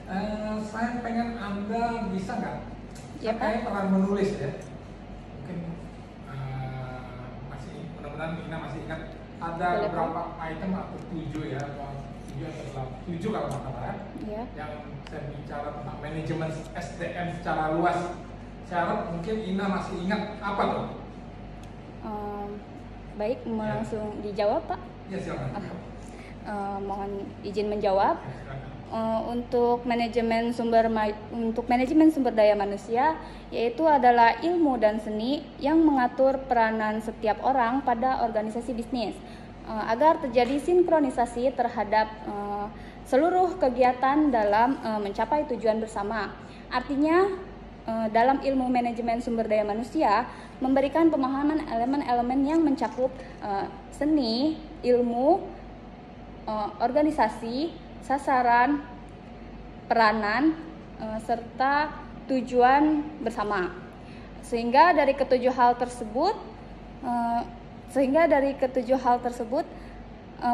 Saya pengen Anda bisa nggak? Ya, Saya Pak. kayaknya pernah menulis ya. Mungkin masih mudah-mudahan Ina masih ingat ada Boleh, Pak. beberapa item atau 7 ya, atau 7 atau 8, 7 kalau nggak salah ya. Ya. Yang saya bicara tentang manajemen SDM secara luas. Saya harap mungkin Ina masih ingat apa tuh? Baik, mau Ya. langsung dijawab, Pak. Ya silakan. Mohon izin menjawab. Ya, silakan. Untuk manajemen sumber daya manusia, yaitu adalah ilmu dan seni yang mengatur peranan setiap orang pada organisasi bisnis agar terjadi sinkronisasi terhadap seluruh kegiatan dalam mencapai tujuan bersama. Artinya dalam ilmu manajemen sumber daya manusia memberikan pemahaman elemen-elemen yang mencakup seni, ilmu, organisasi, sasaran, peranan, serta tujuan bersama. Sehingga dari ketujuh hal tersebut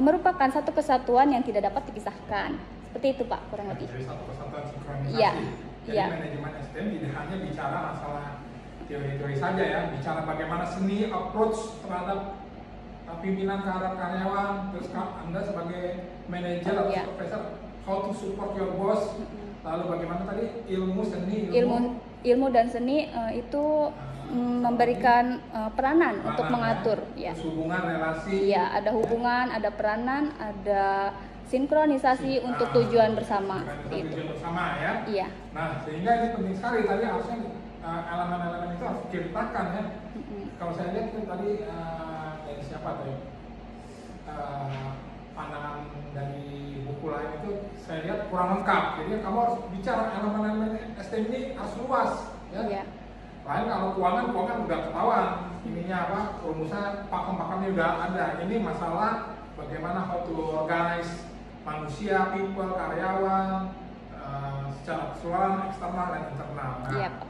merupakan satu kesatuan yang tidak dapat dipisahkan. Seperti itu, Pak, kurang lebih. Jadi satu kesatuan sinkronisasi. Iya. Jadi Iya. manajemen SDM tidak hanya bicara masalah teori-teori saja ya, bicara bagaimana seni approach terhadap pimpinan terhadap karyawan, terus Anda sebagai manajer atau Iya. supervisor, how to support your boss, lalu bagaimana tadi ilmu seni, Ilmu dan seni itu memberikan peranan peranan, untuk mengatur, ya. Terus hubungan relasi, Iya, ada hubungan, ada peranan, ada sinkronisasi untuk tujuan bersama. tujuan Gitu. bersama ya. Iya. Nah, sehingga ini penting sekali tadi harusnya elemen-elemen itu harus diceritakan ya. Kalau saya lihat itu tadi dari siapa tuh? Pandangan dari buku lain itu saya lihat kurang lengkap. Jadi kamu harus bicara elemen-elemen STM ini harus luas ya. Iya. Lain kalau keuangan udah ketahuan ininya apa, rumusnya pakem-pakemnya udah ada. Ini masalah bagaimana how to organize manusia, people, karyawan secara keseluruhan, eksternal dan internal. Nah, Iya, Pak.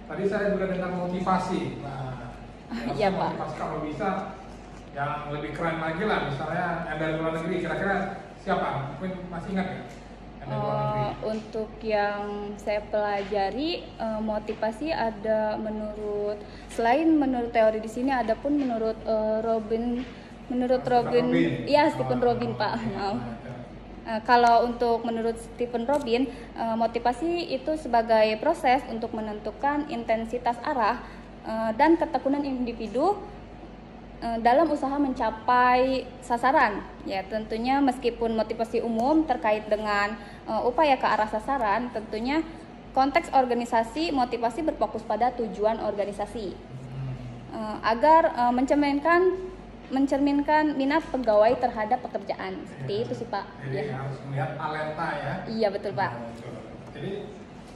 tadi saya juga dengar motivasi. Nah, Iya, Pak. motivasi kalau bisa yang lebih keren lagi lah, misalnya yang dari luar negeri. Kira-kira siapa? Mungkin masih ingat ya? Yang dari luar negeri. Untuk yang saya pelajari, motivasi ada selain menurut teori di sini, ada pun menurut Robin, ya Stephen Robin, Pak. Maaf. Kalau untuk menurut Stephen Robin, motivasi itu sebagai proses untuk menentukan intensitas arah dan ketekunan individu dalam usaha mencapai sasaran. Ya, tentunya meskipun motivasi umum terkait dengan upaya ke arah sasaran, tentunya konteks organisasi motivasi berfokus pada tujuan organisasi agar mencerminkan minat pegawai terhadap pekerjaan. Seperti itu sih, Pak. Jadi Ya. harus melihat talenta ya. Iya, betul, Pak. Jadi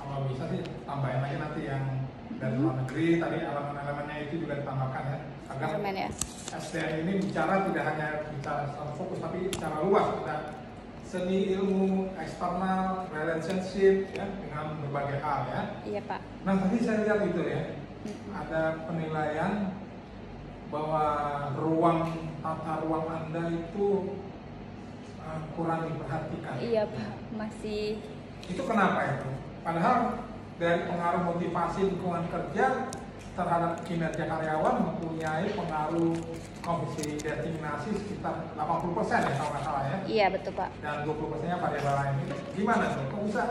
kalau bisa sih tambahin lagi nanti yang dari luar negeri, tadi elemen-elemennya itu juga ditambahkan ya, agar Elemen ya. SDM ini bicara tidak hanya bicara secara fokus tapi secara luas, ada seni, ilmu, eksternal, relationship ya, dengan berbagai hal ya. Iya, Pak. Nah tadi saya lihat itu ya, ada penilaian bahwa tata ruang Anda itu kurang diperhatikan. Iya, Pak. Masih. Itu kenapa itu? Padahal dari pengaruh motivasi lingkungan kerja terhadap kinerja karyawan mempunyai pengaruh komposisi determinasi sekitar 80% ya kalau nggak salah ya. Iya, betul, Pak. Dan 20%-nya variabel lain itu gimana tuh? Kok bisa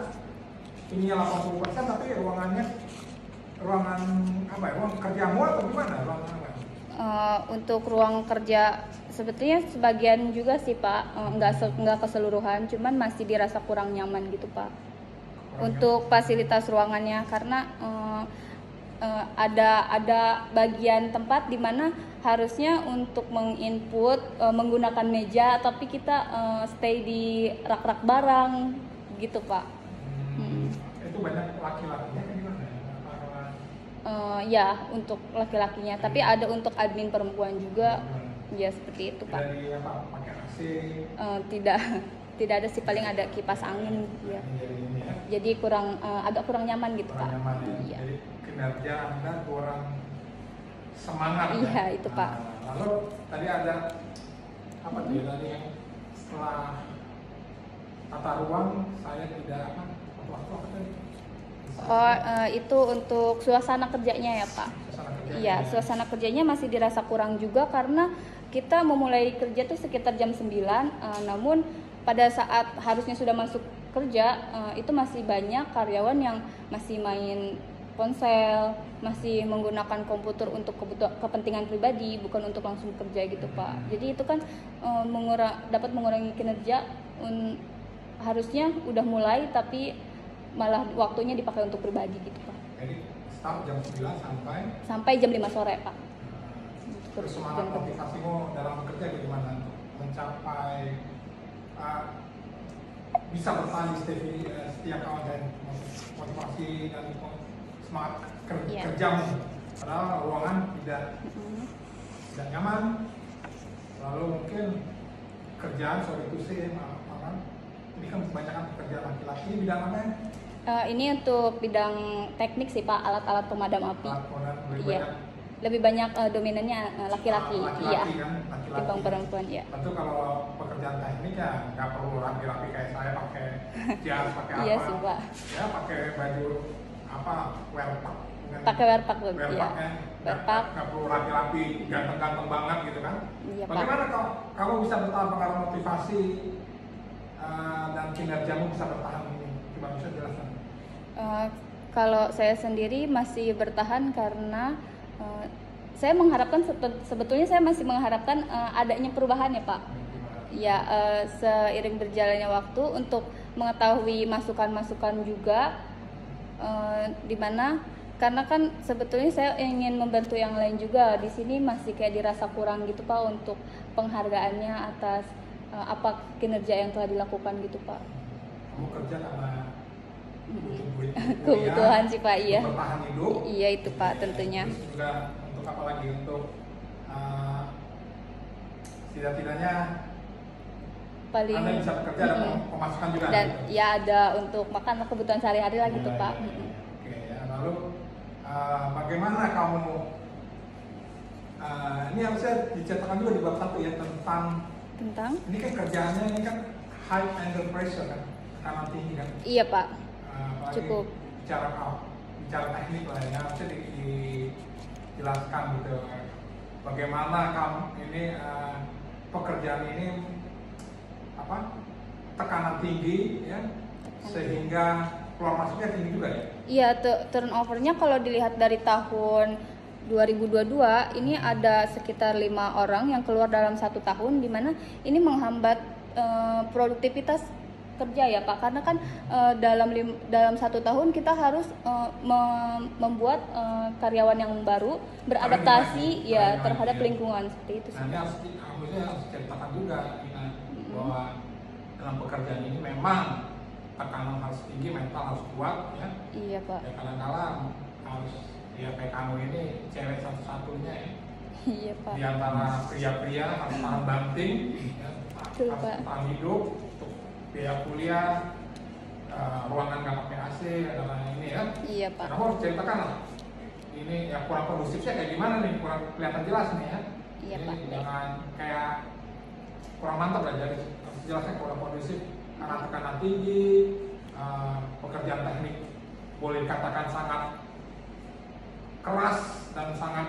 ininya 80% tapi ruangan apa ya? Ruang kerjamu atau gimana? Ruangan apa? Untuk ruang kerja sebetulnya sebagian juga sih, Pak, nggak keseluruhan, cuman masih dirasa kurang nyaman gitu, Pak. Untuk fasilitas ruangannya, karena ada bagian tempat di mana harusnya untuk menginput menggunakan meja, tapi kita stay di rak-rak barang gitu, Pak. Itu banyak laki-lakinya kan gimana ya? Ya, untuk laki-lakinya, tapi ada untuk admin perempuan juga. Ya, seperti itu, Pak. Dari apa? Pakai AC? Tidak ada sih, paling ada kipas angin ya. Jadi agak kurang nyaman gitu, Kurang Pak. nyaman ya. Iya. Jadi kinerja Anda kurang semangat Iya, ya. itu, Pak. Lalu tadi ada apa tuh ya, tadi yang setelah tata ruang saya tidak Oh, itu untuk suasana kerjanya ya Pak. Suasana kerjanya. Iya, suasana kerjanya masih dirasa kurang juga karena kita memulai kerja tuh sekitar jam 9, namun pada saat harusnya sudah masuk kerja, itu masih banyak karyawan yang masih main ponsel, masih menggunakan komputer untuk kepentingan pribadi, bukan untuk langsung kerja gitu Pak. Jadi itu kan dapat mengurangi kinerja. Harusnya udah mulai tapi malah waktunya dipakai untuk pribadi gitu Pak. Jadi start jam 9 sampai jam 5 sore Pak. Terus semangat motivasimu dalam bekerja bagaimana untuk mencapai bisa bertahan di setiap tahun dan motivasi dan semangat kerjamu? Padahal ruangan tidak nyaman, lalu mungkin kerjaan sorry to say, ini kan kebanyakan pekerjaan laki-laki. Ini bidang apa ya? Ini untuk bidang teknik sih Pak, alat-alat pemadam api. Iya. Lebih banyak dominannya laki-laki. Iya. Dibanding perempuan ya. Tentu kalau pekerjaan teknik ya nggak perlu rapi-rapi kayak saya pakai jas, pakai apa? Iya sih Pak. Ya pakai baju apa? Wearpack. Pakai wearpack tuh. Iya. Wearpack. Nggak perlu rapi-rapi, ganteng-ganteng banget gitu kan? Iya Pak. Bagaimana kalau bisa bertahan pengaruh motivasi dan kinerjamu bisa bertahan ini? Coba bisa jelaskan. Kalau saya sendiri masih bertahan karena saya mengharapkan sebetulnya saya masih mengharapkan adanya perubahan ya Pak. Ya seiring berjalannya waktu untuk mengetahui masukan-masukan juga di mana karena kan sebetulnya saya ingin membantu yang lain juga di sini masih kayak dirasa kurang gitu Pak untuk penghargaannya atas apa kinerja yang telah dilakukan gitu Pak. Kamu kerja karena kebutuhan sih Pak, iya. Bertahan hidup. Iya itu Pak tentunya. Terus juga untuk apa lagi untuk tidak-tidaknya paling Anda bisa bekerja ada pemasukan juga. Dan gitu. ya ada untuk makan kebutuhan sehari-hari lah gitu Pak. Oke ya, lalu bagaimana kamu ini harusnya dicetakkan juga di bab 1 ya tentang ini kan kerjaannya ini kan high under pressure kan, tekanan tinggi kan. Iya Pak. Cukup bicara teknik lah ya, harusnya dijelaskan gitu bagaimana kamu ini pekerjaan ini apa tekanan tinggi ya sehingga keluar masuknya tinggi juga ya. Iya, turnovernya kalau dilihat dari tahun 2022 ini ada sekitar 5 orang yang keluar dalam 1 tahun, di mana ini menghambat produktivitas kerja ya Pak, karena kan dalam 1 tahun kita harus membuat karyawan yang baru beradaptasi ya terhadap lingkungan seperti itu. Nah, ini harus diceritakan juga bahwa dalam pekerjaan ini memang tekanan harus tinggi, mental harus kuat ya. Iya Pak. Ya kadang-kadang harus ya kayak kamu ini cewek satu-satunya ya. Iya Pak. Di antara pria-pria harus tahan banting, ya, harus tahan hidup, untuk biaya kuliah, ruangan nggak pakai AC, dan ini ya. Iya Pak. Kamu harus ceritakan lah. Ini ya kurang kondusifnya kayak gimana nih, kurang kelihatan jelas nih ya. Iya Jadi Pak. jangan kayak kurang mantap lah, jadi harus jelasnya kurang kondusif karena tekanan tinggi, pekerjaan teknik boleh dikatakan sangat keras dan sangat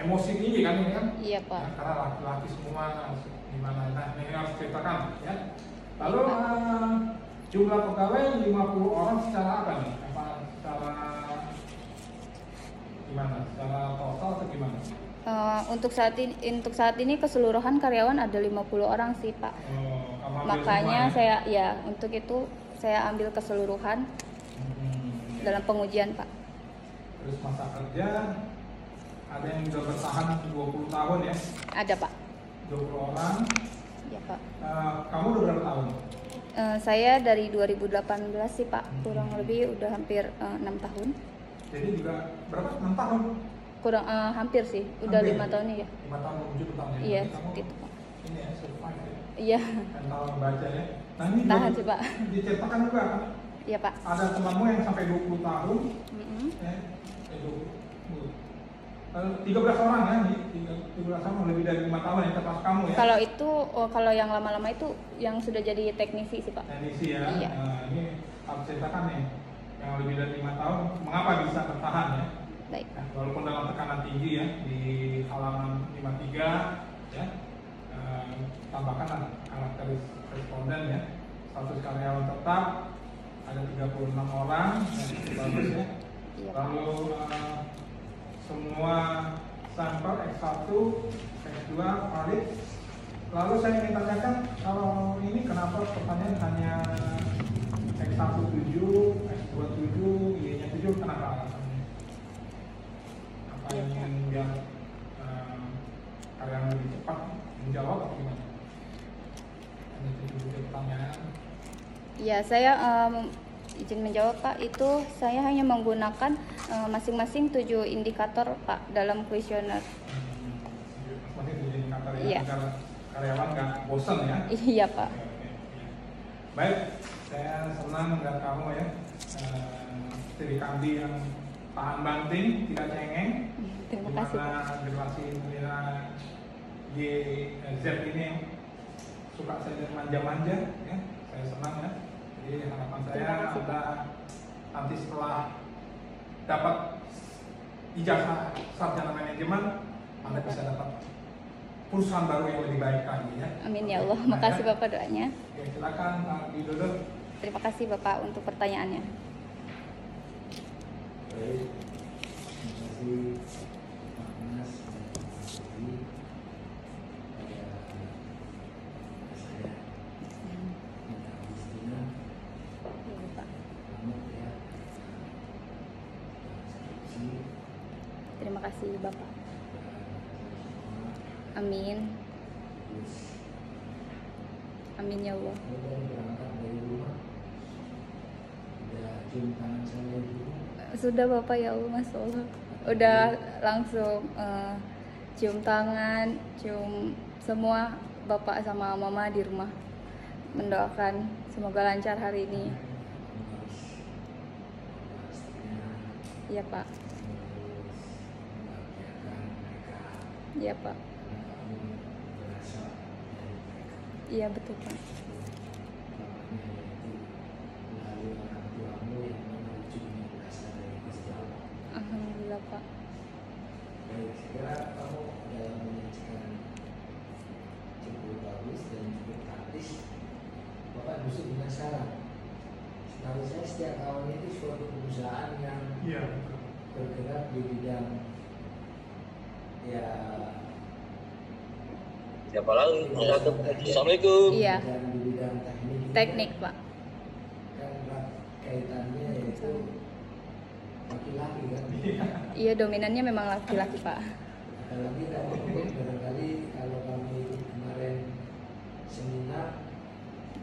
emosi tinggi kan ini kan? Iya Pak. Ya, karena laki-laki semua gimana? Nah ini harus ceritakan ya. Lalu jumlah pegawai 50 orang secara apa nih? Apa secara gimana? Secara total atau gimana? Untuk saat ini keseluruhan karyawan ada 50 orang sih Pak. Makanya saya ya untuk itu saya ambil keseluruhan dalam pengujian Pak. Terus masa kerja ada yang sudah bertahan 20 tahun ya? Ada Pak. 20 orang. Iya Pak. Kamu udah berapa tahun? Saya dari 2018 sih Pak, kurang lebih udah hampir 6 tahun. Jadi juga berapa? 6 tahun? Kurang hampir sih, udah 5 tahun ya. 5 tahun menuju ke tahun ya? Iya, seperti itu Pak. Ini ya, survive ya? Iya. Mental membaca ya? Nah ini tahan sih Pak. Diceritakan juga kan? Iya Pak. Ada temanmu yang sampai 20 tahun ya? 13 orang ya? 13 orang lebih dari 5 tahun yang terpas kamu ya? Kalau itu, kalau yang lama-lama itu yang sudah jadi teknisi sih Pak. Teknisi ya? Iya. Nah, ini harus ceritakan nih yang lebih dari 5 tahun mengapa bisa bertahan ya. Baik. Nah, walaupun dalam tekanan tinggi ya di halaman 53 ya, tambahkan karakteristik responden ya, status karyawan tetap ada 36 orang ya, bagus ya. Iya, Pak. Lalu semua sampel X1, X2 valid. Lalu saya ingin tanyakan kalau ini kenapa pertanyaan hanya X1 7, X2 7, Y-nya 7, kenapa alasannya? Apa yang ingin biar karyawan lebih cepat menjawab atau gimana? Hanya 7 pertanyaan. Ya, saya izin menjawab Pak. Itu saya hanya menggunakan masing-masing 7 indikator Pak dalam kuesioner. Masing-masing 7 indikator ya, Iya. agar karyawan nggak bosan ya. Iya Pak. Oke, oke. Baik, saya senang melihat kamu ya, studi kandi yang tahan banting, tidak cengeng. Terima kasih Pak. Dimana generasi milenial Y, Z ini suka saja manja-manja ya, saya senang ya. Jadi harapan saya Terima kasih, Anda nanti setelah dapat ijazah sarjana manajemen, Anda bisa dapat perusahaan baru yang lebih baik lagi ya. Amin ya Allah. Nah, Makasih ya. Bapak doanya. Oke, silakan Pak Widodo. Terima kasih Bapak untuk pertanyaannya. Baik, terima kasih Pak Mas dan Pak Sudi pada saya minta Agustina Iya Bapak. selamat ya skripsi Terima kasih Bapak. semua. Amin. Terus Amin ya Allah. saya tadi berangkat dari rumah udah cium tangan saya dulu. Sudah Bapak ya Allah, Masya Allah. Udah langsung cium tangan, cium semua Bapak sama Mama di rumah. Mendoakan semoga lancar hari ini. Kamu harus pastinya Iya Pak. terus membahagiakan mereka Iya Pak. karena kamu berasal dari mereka. Iya betul Pak. Namanya yaitu melalui orang tuamu yang mana ujungnya berasal dari Gusti Allah. Alhamdulillah Pak. Baik, segera kamu dalam menyajikan cukup bagus dan cukup praktis. Bapak justru penasaran. Setahu saya setiap tahun itu suatu perusahaan yang Iya. bergerak di bidang ya Siapa lagi? Assalamualaikum. Iya. dan di bidang teknik juga. Teknik Pak. Kan erat kaitannya yaitu laki-laki kan. Iya dominannya memang laki-laki Pak. Apalagi kami ikut barangkali kalau kami ikut kemarin seminar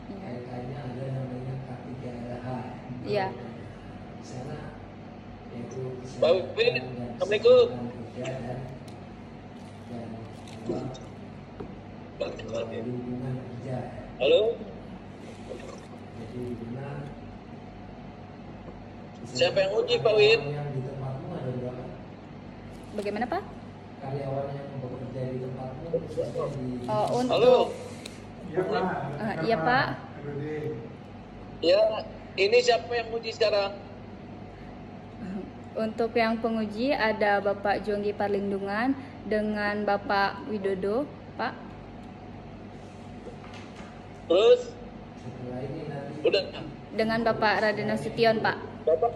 Iya. kaitannya ada namanya K3LH. Iya. Di sana yaitu Pak Win, Assalamualaikum. kerja dan lingkungan kerja. Halo, Jadi di mana siapa yang uji, Pak Win? Yang di tempatmu ada berapa? Bagaimana Pak? Karyawan yang bekerja di tempatmu khususnya di Oh, Halo. untuk Iya Pak. iya, Pak. Rudi. Ya, ini siapa yang uji sekarang? Untuk yang penguji ada Bapak Jonggi Parlindungan dengan Bapak Widodo, Pak. Terus, setelah ini nanti udah, Dengan Bapak Raden Nasution, Pak, Bapak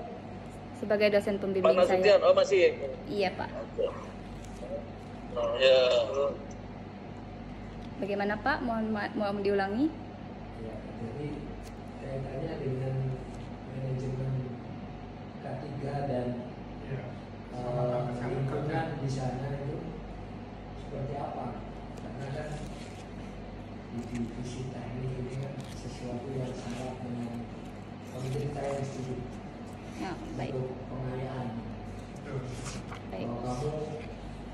sebagai dosen Pak pembimbing Nasution, saya. oh masih. Iya, Pak. Ya, Bagaimana Pak? Mau diulangi? ya, jadi kaitannya dengan manajemen K3 dan Iya. lingkungan di sana itu seperti apa? Karena kan di divisi teknik ini kan sesuatu yang sangat dengan mungkin saya setuju Ya, baik. untuk pengayaan. Betul. Baik. Kalau kamu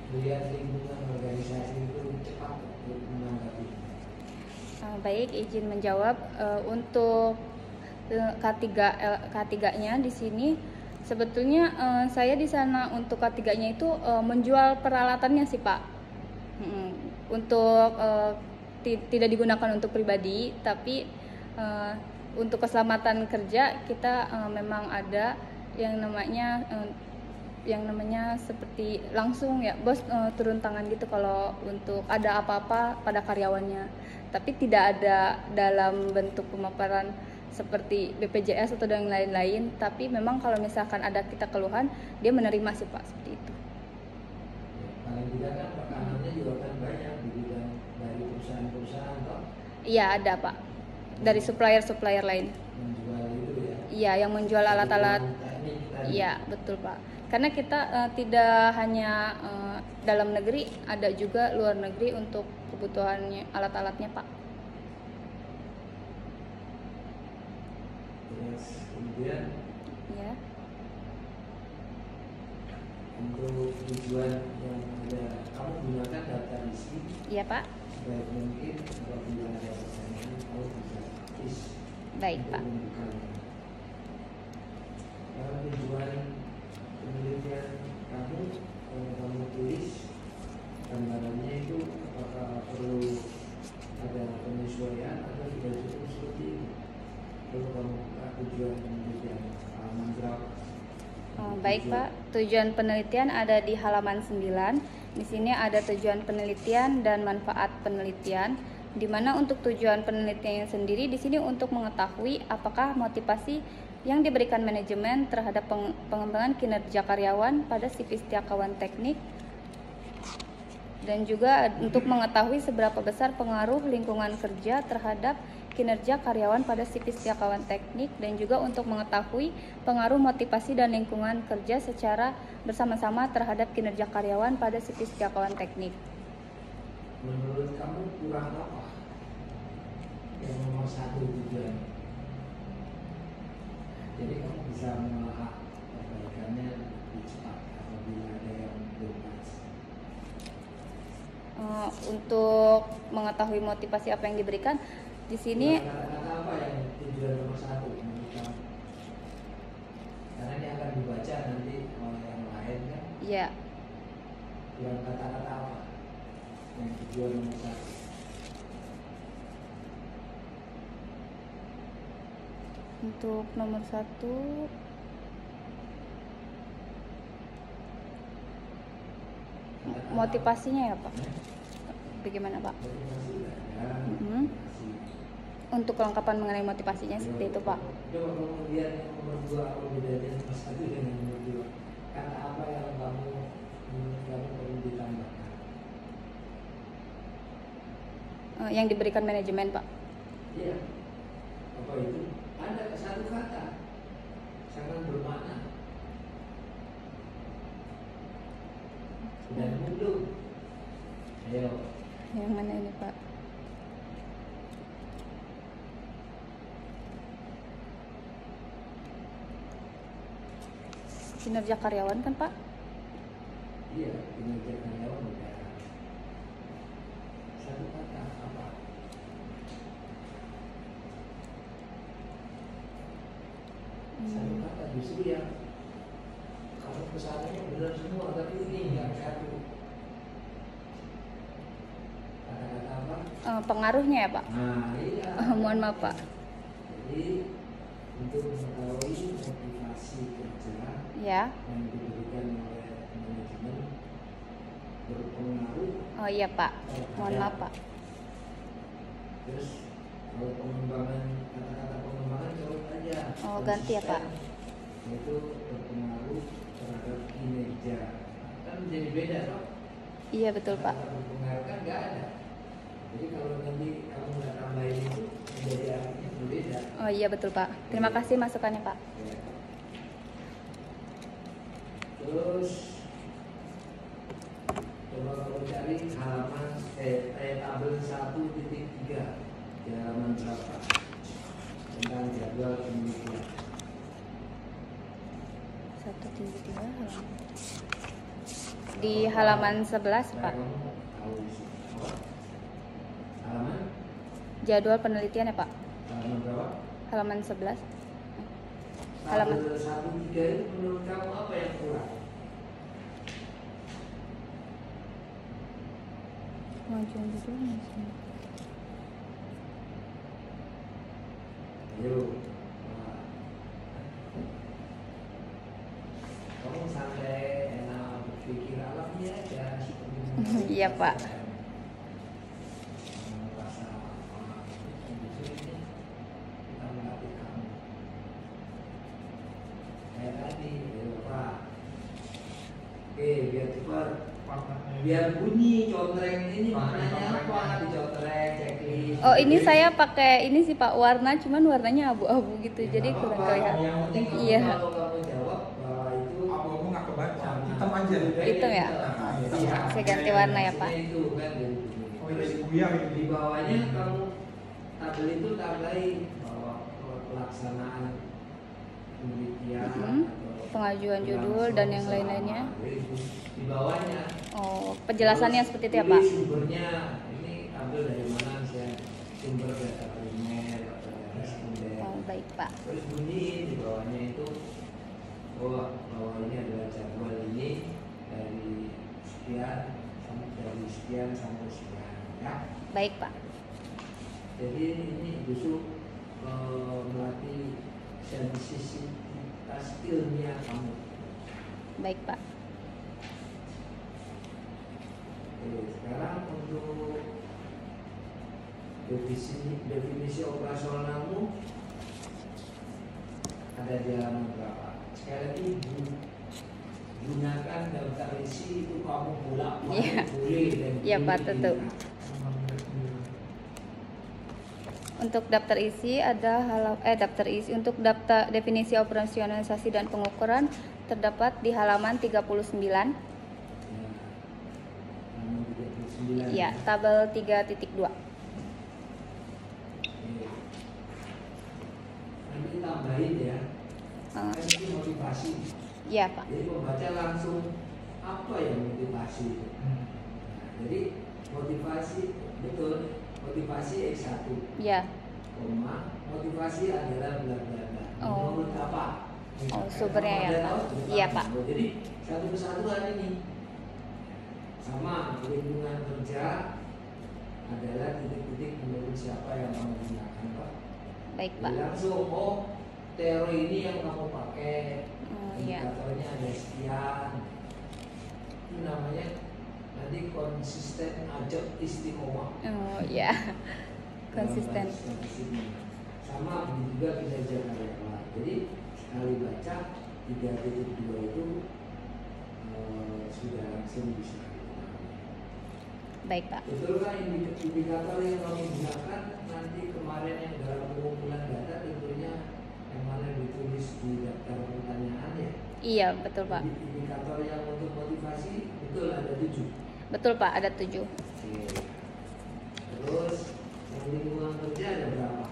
melihat lingkungan organisasi itu cepat untuk menanggapi. Baik, izin menjawab. Untuk K3-nya di sini sebetulnya saya di sana untuk K3-nya itu menjual peralatannya sih Pak. Untuk tidak digunakan untuk pribadi, tapi untuk keselamatan kerja kita memang ada yang namanya seperti langsung ya bos turun tangan gitu kalau untuk ada apa-apa pada karyawannya, tapi tidak ada dalam bentuk pemaparan seperti BPJS atau dan lain-lain, tapi memang kalau misalkan ada kita keluhan dia menerima sih Pak, seperti itu. Paling tidak kan tekanannya juga kan banyak di bidang dari perusahaan-perusahaan toh. Iya ada Pak, dari supplier lain. Menjual itu ya. Iya, yang menjual alat-alat. Iya betul Pak, karena kita tidak hanya dalam negeri, ada juga luar negeri untuk kebutuhannya alat-alatnya Pak. Terus kemudian Ya. untuk tujuan yang ada, kamu gunakan data isi Iya Pak. sebaik mungkin. Apabila ada pertanyaan kamu bisa tulis Baik untuk Pak. membukanya. Kalau tujuan penelitian kamu, kalau kamu tulis gambarannya itu apakah perlu ada penyesuaian atau sudah cukup seperti ini? Kalau kamu buka tujuan penelitian halaman berapa? Baik Pak, tujuan penelitian ada di halaman 9. Di sini ada tujuan penelitian dan manfaat penelitian, di mana untuk tujuan penelitiannya sendiri di sini untuk mengetahui apakah motivasi yang diberikan manajemen terhadap pengembangan kinerja karyawan pada CV setiakawan teknik, dan juga untuk mengetahui seberapa besar pengaruh lingkungan kerja terhadap kinerja karyawan pada CV setiakawan teknik, dan juga untuk mengetahui pengaruh motivasi dan lingkungan kerja secara bersama-sama terhadap kinerja karyawan pada CV setiakawan teknik. Menurut kamu kurang apa yang nomor satu tujuan? Jadi kamu bisa menelaah perbaikannya lebih cepat apabila ada yang belum pas. Untuk mengetahui motivasi apa yang diberikan di sini, Kata-kata apa yang tujuan nomor satu menurut kamu? Karena ini akan dibaca nanti oleh yang lain kan? ya Yang kata-kata apa yang tujuan nomor satu? untuk nomor 1 motivasinya ya Pak. Bagaimana Pak? Motivasi ada. Mhm. Untuk kelengkapan mengenai motivasinya seperti itu Pak. Coba kemudian yang nomor dua, apa bedanya nomor satu dengan nomor dua? Kata apa yang kamu perlu ditambahkan? Yang diberikan manajemen Pak. Iya. Apa itu? Ada satu kata sangat bermakna. Dan belum. Ayo. Yang mana ini Pak? Kinerja karyawan kan Pak? Iya, kinerja karyawan udah. Satu kata apa? Satu kata justru yang kamu pesannya benar semua, tapi ini yang satu. Kata-kata apa? Pengaruhnya ya Pak? Nah, iya. Mohon maaf Pak. Jadi untuk mengetahui motivasi kerja Ya. yang diberikan oleh manajemen berpengaruh. Oh iya Pak. Mohon maaf Pak. Terus kalau pengembangan, kata-kata pengembangan coba aja. Oh, ganti ya, Pak. Itu berpengaruh terhadap kinerja. Kan jadi beda toh. Iya betul Pak. Kata berpengaruh kan nggak ada. Jadi kalau nanti kamu nggak tambahin itu menjadi artinya berbeda. Oh iya betul Pak. Terima kasih masukannya Pak. Ya. Terus coba kamu cari halaman tabel 1.3 di halaman berapa tentang jadwal penelitian. 1.3 halaman. Di halaman 11 Pak. Kamu tahu isi apa? Halaman Jadwal penelitian ya Pak. halaman berapa? Halaman 11. Tabel 1.3 itu menurut kamu apa yang kurang? Kemajuan judul Ya, Yuk. Kamu santai, enak berpikir alami aja seperti Iya Pak. Merasa justru ini kita melatih kamu. Kayak tadi, ya Pak. Oke, biar cepat. Warnanya. Biar bunyi contreng ini Contreng, maknanya apa? contrengnya. Dicontreng, checklist. Oh ini Jadi, saya pakai ini sih Pak, warna cuman warnanya abu-abu gitu, ya jadi nggak kurang apa-apa. kelihatan. Yang penting Iya. kalau kamu jawab bahwa itu Abu-abu nggak kebaca, hitam aja. Hitam ya? Iya. Saya ganti warna ya, Pak. Itu kan dari bunyi. Oh iya, buyar Di ini. bawahnya kamu tabel itu tambahin bahwa pelaksanaan penelitian atau Pengajuan judul dan yang lain-lainnya. Di bawahnya. Oh, penjelasannya seperti itu ya Pilih Pak? Sumbernya ini ambil dari mana misalnya sumber data primer atau data sekunder. Oh baik Pak. Terus bunyi di bawahnya itu bahwa ini adalah jadwal ini dari sekian sampai sekian ya. Baik Pak. Jadi ini justru melatih sensitivitas ilmiah kamu. Baik Pak. Oke, sekarang untuk definisi operasionalmu ada di halaman berapa? Sekali lagi gunakan daftar isi itu kamu bolak-balik Iya. boleh dan Iya, Pak, boleh tentu. digunakan. Untuk daftar isi ada daftar isi untuk daftar definisi operasionalisasi dan pengukuran terdapat di halaman 39. Ya, halaman 39. Ya, tabel 3.2. Oke. Nanti tambahin ya. Kan ini motivasi. Iya Pak. Jadi pembaca langsung apa yang motivasi itu? Nah, jadi motivasi betul, motivasi X1, Ya. koma, motivasi adalah bla bla bla. Oh. Menurut apa? Oh, sumbernya ya, Ada Pak. tahu? Iya, Pak. Jadi satu kesatuan ini sama lingkungan kerja adalah titik-titik menurut siapa yang kamu gunakan Pak. Baik Pak. Jadi langsung teori ini yang kamu pakai. Oh, iya. Indikatornya ada sekian. Itu namanya nanti konsisten ajak istiqomah. Oh iya. Konsisten. Dalam bahasa statistiknya. Sama begitu juga kinerja karyawan. Jadi sekali baca 3.2 itu sudah langsung bisa. Baik Pak. Betul kan indikator yang kamu gunakan nanti kemarin yang dalam pengumpulan data tentunya yang mana ditulis di daftar pertanyaan ya. Iya betul Pak. Indikator yang untuk motivasi betul ada 7. Betul Pak, ada 7. Oke. Terus yang lingkungan kerja ada berapa?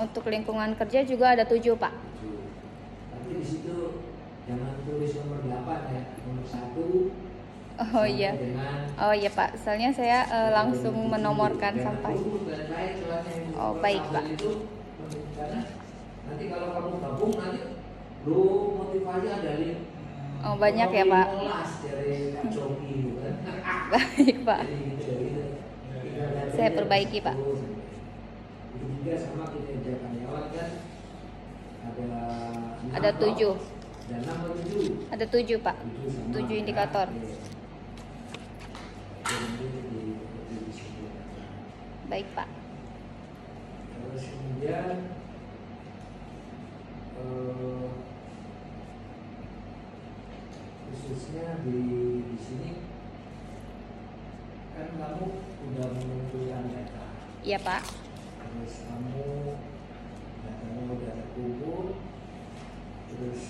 Untuk lingkungan kerja juga ada 7 Pak. 7. Tapi di situ jangan tulis nomor 8 ya, nomor 1. Oh iya. Oh iya Pak, soalnya saya langsung menomorkan sampai. Oh, baik, Pak. Itu, karena nanti kalau kamu gabung nanti lu motivasi ada Oh banyak ya Pak. 15 dari Kak Coki gitu kan. Baik Pak. Jadi gitu. Saya perbaiki, Pak. Itu juga sama kinerja karyawan kan Ada 7. Dan nomor 7. Ada 7 Pak. 7 7 indikator. Baik Pak. Terus kemudian khususnya di sini kan kamu udah mengumpulkan data. Iya Pak. Terus kamu datanya udah terkumpul. Terus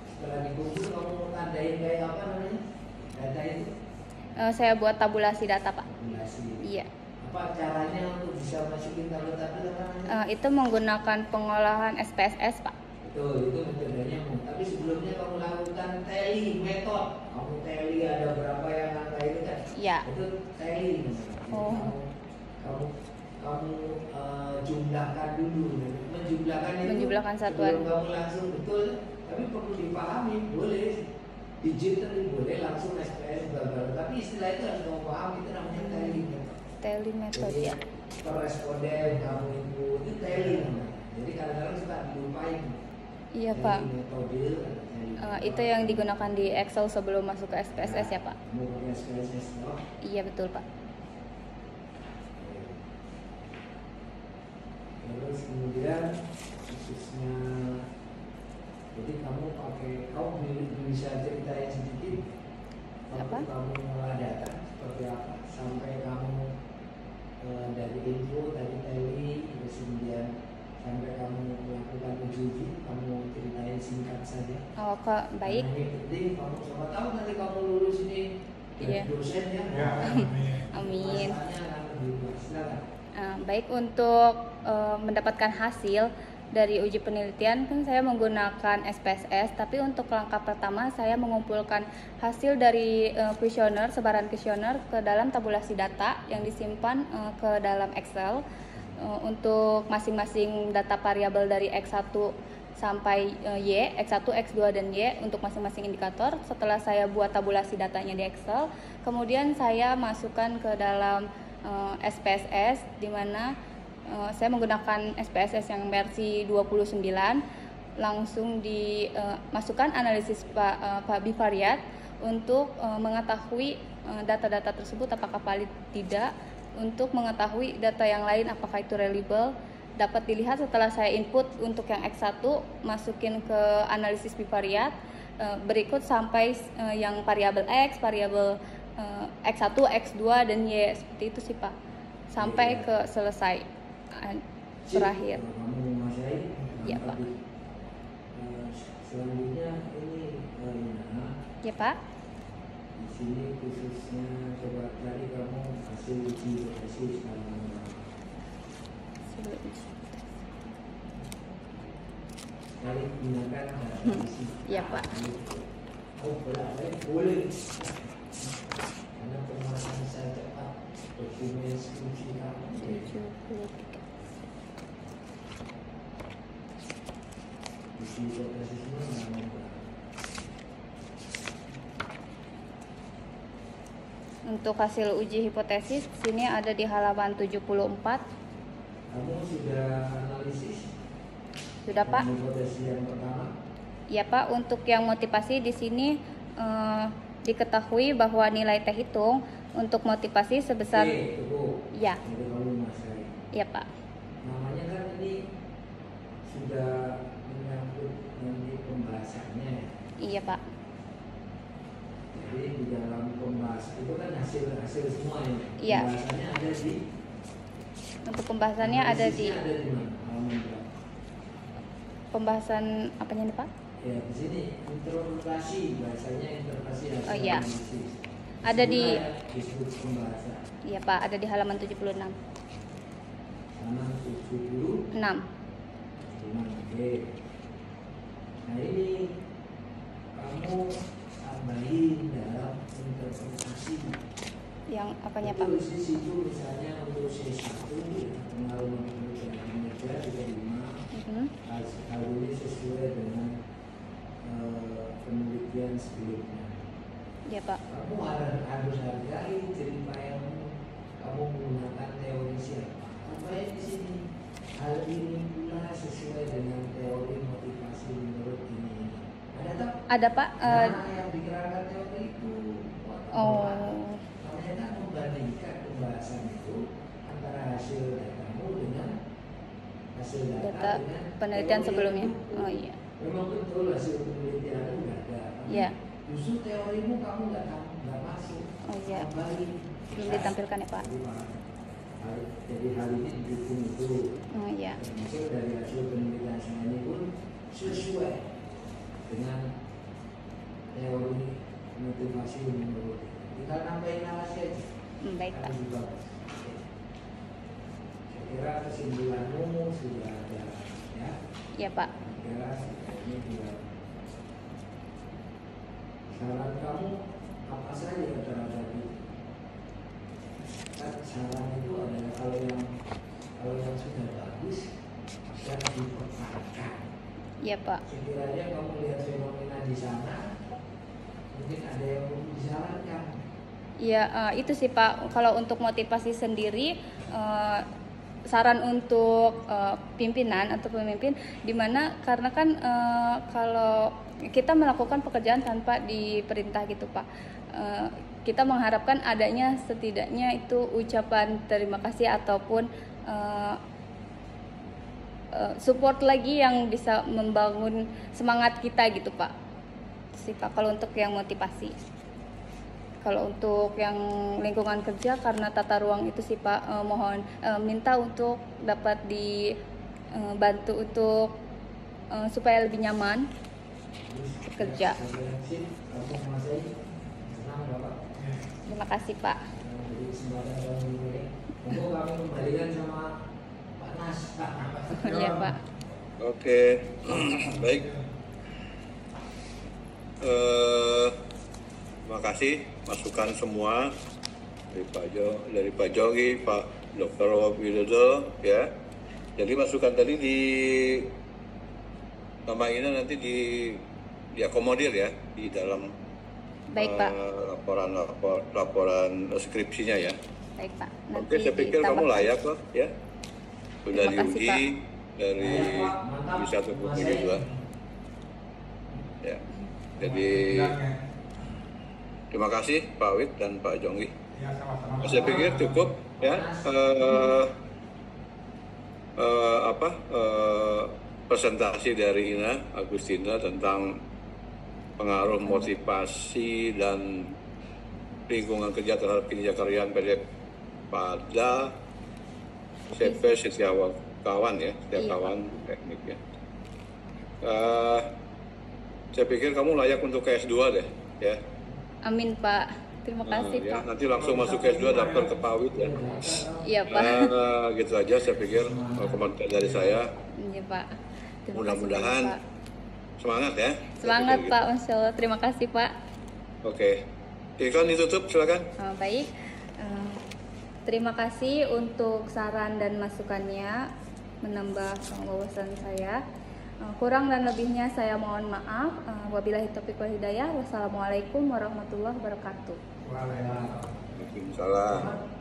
setelah dikumpul kamu tandain kayak apa namanya data itu? Saya buat tabulasi data Pak. Tabulasi. Iya. Apa caranya untuk bisa masukin tabel-tabel apa namanya? Itu menggunakan pengolahan SPSS Pak. Betul, itu metodenya. Tapi sebelumnya kamu lakukan tally method. Kamu tally ada berapa yang angka itu kan? Iya. Itu tally. Oh. Kamu jumlahkan dulu. Menjumlahkan itu. Menjumlahkan satuan. Sebelum kamu langsung betul. Tapi perlu dipahami. Boleh digital boleh langsung SPS gagal. Tapi istilah itu harus kamu paham. Itu namanya tally method. Tally method Jadi ya. per responden kamu itu tally namanya. Jadi kadang-kadang suka dilupain. Iya Dari Pak. metode Itu yang digunakan di Excel sebelum masuk ke SPSS ya Pak. Mau pakai SPSS toh? Iya betul Pak. Terus kemudian khususnya, jadi kamu bisa ceritain sedikit Apa? waktu kamu mengolah data seperti apa sampai kamu dari info tadi teli, terus kemudian sampai kamu melakukan uji, kamu ceritain singkat saja. Oh Kak, baik. Karena ini penting, kamu siapa tahu nanti kamu lulus ini Iya. dosen ya. Ya, Amin. Masalahnya akan lebih luas. Silakan. Baik, untuk mendapatkan hasil dari uji penelitian kan saya menggunakan SPSS, tapi untuk langkah pertama saya mengumpulkan hasil dari kuesioner, sebaran kuesioner ke dalam tabulasi data yang disimpan ke dalam Excel untuk masing-masing data variabel dari X1 sampai Y, X1, X2 dan Y untuk masing-masing indikator. Setelah saya buat tabulasi datanya di Excel, kemudian saya masukkan ke dalam SPSS, di mana saya menggunakan SPSS yang versi 29, langsung dimasukkan analisis bivariat untuk mengetahui data-data tersebut apakah valid tidak, untuk mengetahui data yang lain apakah itu reliable. Dapat dilihat setelah saya input untuk yang X1 masukin ke analisis bivariat, berikut sampai yang variabel X, variabel X1, X2 dan Y, seperti itu sih Pak, sampai ke selesai terakhir. Kalau kamu menguasai, Ya, Pak. Selanjutnya ini Ya Pak. di sini khususnya coba cari kamu hasil uji hipotesis sekali gunakan data isi. Ya Pak. Oh boleh. Karena pembahasan saya cepat dokumen skripsi kamu. 73. Uji hipotesis ini namanya. Untuk hasil uji hipotesis di sini ada di halaman 74. Kamu sudah analisis? Sudah Pak? Hipotesis yang pertama. Ya Pak, untuk yang motivasi di sini diketahui bahwa nilai T hitung untuk motivasi sebesar tunggu. ya. Itu kamu masai. Ya Pak. Namanya kan ini sudah menyangkut nanti pembahasannya. Iya Pak. Jadi di dalam pembahasan itu kan hasil semua ya. Iya. Pembahasannya ada di. Untuk pembahasannya ada di Ada di mana? Halaman berapa? pembahasan apanya nih Pak? Ya di sini interpretasi, bahasanya interpretasi hasil Oh, iya. analisis. Ada di- Sebenarnya disebut pembahasan. Iya Pak, ada di halaman 76. Halaman 76. 6. Oke. Nah ini kamu tambahin dalam interpretasi. Yang apanya Itu Pak? di situ misalnya untuk C1 pengaruh menurut kinerja 35. Hal ini sesuai dengan penelitian sebelumnya. Ya Pak. Kamu harus hargai cerita yang kamu menggunakan teori siapa. Apa di sini? Hal ini pula sesuai dengan teori motivasi menurut ini. Ada tak? Ada Pak. Yang dikerahkan teori itu. Oh. Makanya kan membandingkan pembahasan itu antara hasil datamu dengan hasil Data dengan penelitian teori sebelumnya. itu. Oh iya. Memang betul hasil penelitian itu nggak ada. Iya. Justru teorimu kamu nggak masuk. Oh iya. Tambahin. Belum ditampilkan ya Pak. Jadi hal ini didukung itu. Oh iya. Termasuk dari hasil penelitian saya ini pun sesuai dengan teori motivasi menurut. Kita tambahin narasi aja. Baik Pak. Kan lebih bagus. Oke. Saya kira kesimpulanmu sudah ada ya. Ya Pak. Saya kira ini juga. Saran kamu apa saja terhadap itu? Kan saran itu adalah kalau yang sudah bagus akan dipertahankan. Ya Pak. Sekiranya kamu lihat fenomena di sana, mungkin ada yang perlu disarankan. Ya itu sih Pak. Kalau untuk motivasi sendiri saran untuk pimpinan atau pemimpin, dimana karena kan kalau kita melakukan pekerjaan tanpa diperintah gitu Pak, kita mengharapkan adanya setidaknya itu ucapan terima kasih ataupun support lagi yang bisa membangun semangat kita gitu Pak. Sih Pak kalau untuk yang motivasi. Kalau untuk yang lingkungan kerja karena tata ruang itu sih Pak, mohon minta untuk dapat dibantu untuk supaya lebih nyaman kerja. Terima kasih Pak. Jadi kesempatan dalam ini, untuk kami kembalikan sama Pak Nas. Iya Pak. Oke, baik. Terima kasih masukan semua dari Pak Jogi, Pak Dr. Widodo ya. Jadi masukan tadi di nama ini nanti diakomodir ya di dalam Baik Pak. laporan skripsinya ya. Baik Pak. Oke, saya pikir kamu layak loh ya. Sudah Terima kasih, diuji dari bisa tubuh juga. Ya. Jadi terima kasih Pak Wid dan Pak Jonggi. Ya, sama-sama. Saya pikir cukup ya. Presentasi dari Ina Agustina tentang pengaruh motivasi dan lingkungan kerja terhadap kinerja karyawan PD pada CV setiap kawan ya, setiap Iya, kawan teknik ya. Saya pikir kamu layak untuk ke S2 deh ya. Amin Pak. Terima kasih Ya, Pak. nanti langsung masuk ke S2 daftar ke PAWID ya. Iya Pak. Gitu aja saya pikir komentar dari saya. Iya Pak. Terima Mudah-mudahan kasih, Pak. semangat ya. Semangat Saya pikir Pak, Masya Allah. Terima kasih Pak. gitu. Oke. Iklan ditutup silakan. Baik. Terima kasih untuk saran dan masukannya, menambah wawasan saya. Kurang dan lebihnya saya mohon maaf. Wabillahi taufiq wal hidayah. Wassalamualaikum warahmatullahi wabarakatuh. Waalaikumsalam. Waalaikumsalam.